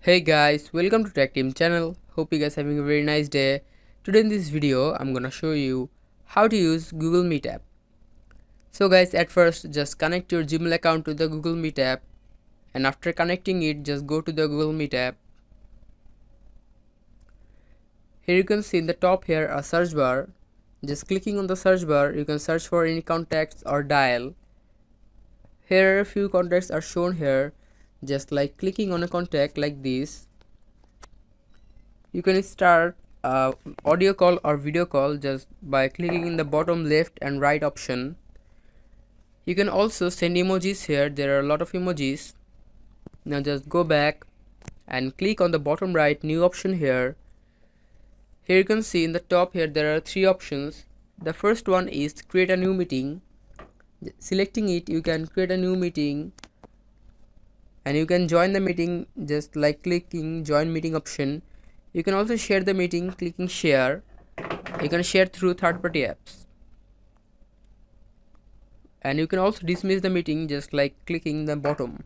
Hey guys, welcome to Tactim channel. Hope you guys having a very nice day. Today in this video, I'm gonna show you how to use Google Meet app. So guys, at first just connect your Gmail account to the Google Meet app, and after connecting it, just go to the Google Meet app. Here you can see in the top here a search bar. Just clicking on the search bar, you can search for any contacts or dial. Here a few contacts are shown here. Just like clicking on a contact like this, you can start audio call or video call just by clicking in the bottom left and right option. You can also send emojis here. There are a lot of emojis. Now just go back and click on the bottom right new option here. Here you can see in the top here there are three options. The first one is create a new meeting. Selecting it, you can create a new meeting and you can join the meeting just like clicking join meeting option. You can also share the meeting clicking share. You can share through third-party apps. And you can also dismiss the meeting just like clicking the bottom.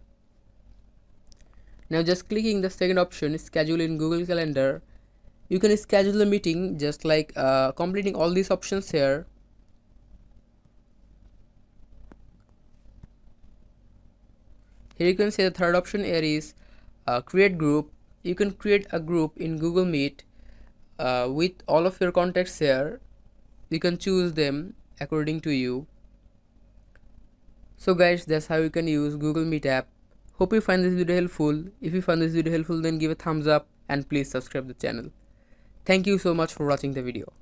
Now just clicking the second option, schedule in Google Calendar. You can schedule the meeting just like completing all these options here. Here you can see the third option here is create group. You can create a group in Google Meet with all of your contacts here. You can choose them according to you. So guys, that's how you can use Google Meet app. Hope you find this video helpful. If you found this video helpful, then give a thumbs up and please subscribe the channel. Thank you so much for watching the video.